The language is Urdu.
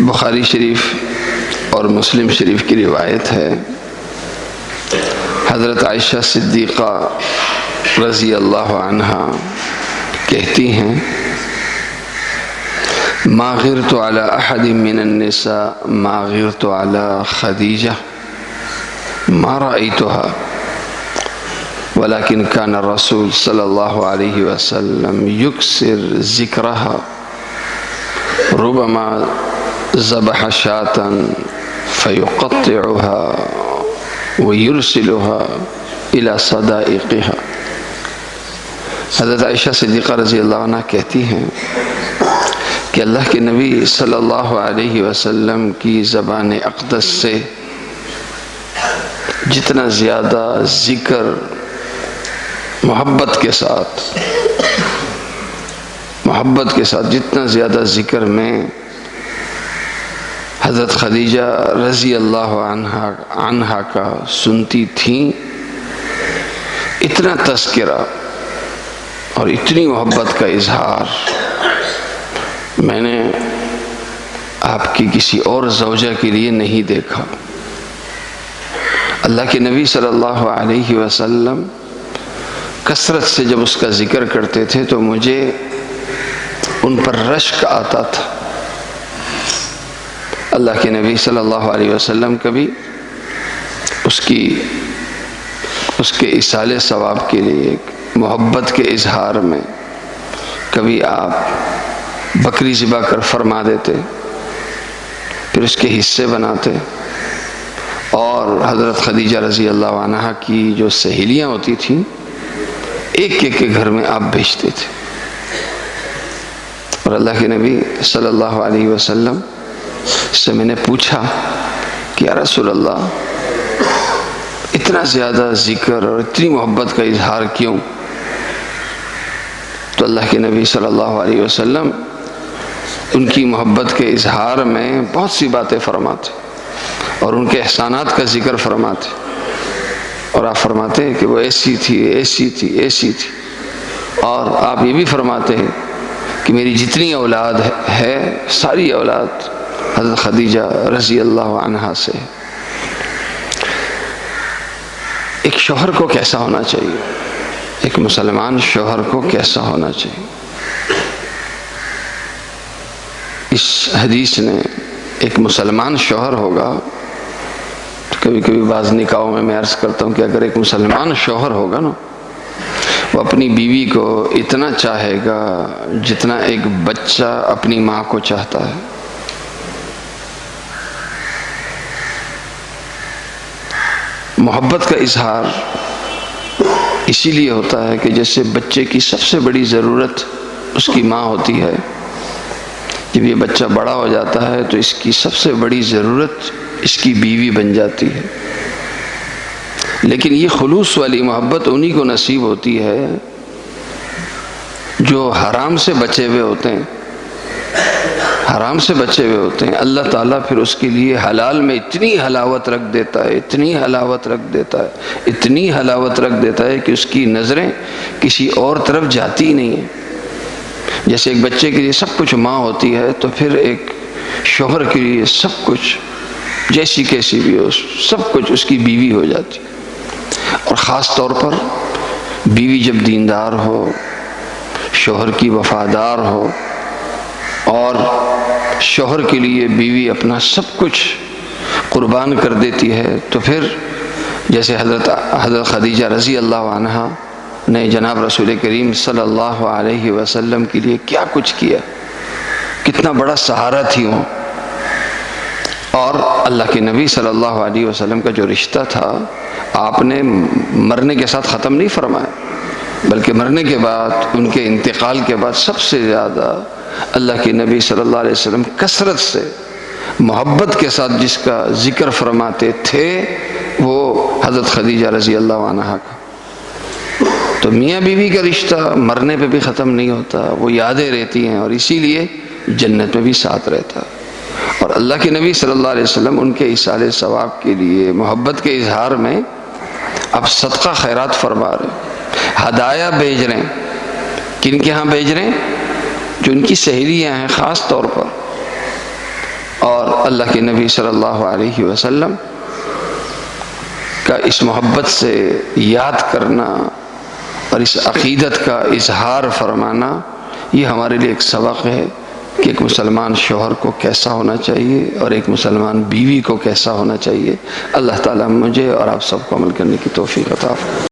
بخاری شریف اور مسلم شریف کی روایت ہے، حضرت عائشہ صدیقہ رضی اللہ عنہا کہتی ہیں ما غرت علی احد من النساء ما غرت علی خدیجہ ما رأیتها ولكن كان الرسول صلی اللہ علیہ وسلم يكثر ذکرها ربما ذبح شاة فيقطعها ويرسلها إلى صدائقها۔ حضرت عائشہ صدیقہ رضی اللہ عنہ کہتی ہیں کہ اللہ کے نبی صلی اللہ علیہ وسلم کی زبان اقدس سے جتنا زیادہ ذکر محبت کے ساتھ جتنا زیادہ ذکر میں حضرت خدیجہ رضی اللہ عنہا کا سنتی تھیں، اتنا تذکرہ اور اتنی محبت کا اظہار میں نے آپ کی کسی اور زوجہ کے لیے نہیں دیکھا۔ اللہ کے نبی صلی اللہ علیہ وسلم کثرت سے جب اس کا ذکر کرتے تھے تو مجھے ان پر رشک آتا تھا۔ اللہ کے نبی صلی اللہ علیہ وسلم کبھی اس کے ایصال ثواب کے لیے محبت کے اظہار میں کبھی آپ بکری ذبح کر فرما دیتے، پھر اس کے حصے بناتے، اور حضرت خدیجہ رضی اللہ عنہا کی جو سہیلیاں ہوتی تھیں ایک ایک کے گھر میں آپ بھیجتے تھے۔ اور اللہ کے نبی صلی اللہ علیہ وسلم سے میں نے پوچھا کہ یا رسول اللہ اتنا زیادہ ذکر اور اتنی محبت کا اظہار کیوں؟ تو اللہ کے نبی صلی اللہ علیہ وسلم ان کی محبت کے اظہار میں بہت سی باتیں فرماتے اور ان کے احسانات کا ذکر فرماتے، اور آپ فرماتے ہیں کہ وہ ایسی تھی، اور آپ یہ بھی فرماتے ہیں کہ میری جتنی اولاد ہے ساری اولاد حضرت خدیجہ رضی اللہ عنہا سے۔ ایک شوہر کو کیسا ہونا چاہیے، ایک مسلمان شوہر کو کیسا ہونا چاہیے؟ اس حدیث نے ایک مسلمان شوہر ہوگا، کبھی کبھی بعض نکاحوں میں عرض کرتا ہوں کہ اگر ایک مسلمان شوہر ہوگا نا، وہ اپنی بیوی کو اتنا چاہے گا جتنا ایک بچہ اپنی ماں کو چاہتا ہے۔ محبت کا اظہار اسی لیے ہوتا ہے کہ جیسے بچے کی سب سے بڑی ضرورت اس کی ماں ہوتی ہے، جب یہ بچہ بڑا ہو جاتا ہے تو اس کی سب سے بڑی ضرورت اس کی بیوی بن جاتی ہے۔ لیکن یہ خلوص والی محبت انہی کو نصیب ہوتی ہے جو حرام سے بچے ہوئے ہوتے ہیں۔ اللہ تعالیٰ پھر اس کے لیے حلال میں اتنی حلاوت رکھ دیتا ہے کہ اس کی نظریں کسی اور طرف جاتی ہی نہیں ہیں۔ جیسے ایک بچے کے لیے سب کچھ ماں ہوتی ہے، تو پھر ایک شوہر کے لیے سب کچھ جیسی کیسی بھی ہو سب کچھ اس کی بیوی ہو جاتی ہے۔ اور خاص طور پر بیوی جب دیندار ہو، شوہر کی وفادار ہو، اور شوہر کے لیے بیوی اپنا سب کچھ قربان کر دیتی ہے، تو پھر جیسے حضرت خدیجہ رضی اللہ عنہا نے جناب رسول کریم صلی اللہ علیہ وسلم کے لیے کیا کچھ کیا، کتنا بڑا سہارا تھی وہ۔ اور اللہ کے نبی صلی اللہ علیہ وسلم کا جو رشتہ تھا آپ نے مرنے کے ساتھ ختم نہیں فرمایا، بلکہ مرنے کے بعد، ان کے انتقال کے بعد سب سے زیادہ اللہ کے نبی صلی اللہ علیہ وسلم کثرت سے محبت کے ساتھ جس کا ذکر فرماتے تھے وہ حضرت خدیجہ رضی اللہ عنہا کا۔ تو میاں بیوی کا رشتہ مرنے پہ بھی ختم نہیں ہوتا، وہ یادیں رہتی ہیں، اور اسی لیے جنت میں بھی ساتھ رہتا۔ اور اللہ کے نبی صلی اللہ علیہ وسلم ان کے ایصال ثواب کے لیے محبت کے اظہار میں اب صدقہ خیرات فرما رہے، ہدایہ بھیج رہے ہیں۔ کن کے ہاں بھیج رہے ہیں؟ جو ان کی سہیلیاں ہیں، خاص طور پر اور اللہ کے نبی صلی اللہ علیہ وسلم کا اس محبت سے یاد کرنا اور اس عقیدت کا اظہار فرمانا، یہ ہمارے لیے ایک سبق ہے کہ ایک مسلمان شوہر کو کیسا ہونا چاہیے اور ایک مسلمان بیوی کو کیسا ہونا چاہیے۔ اللہ تعالیٰ مجھے اور آپ سب کو عمل کرنے کی توفیق عطا فرمائے۔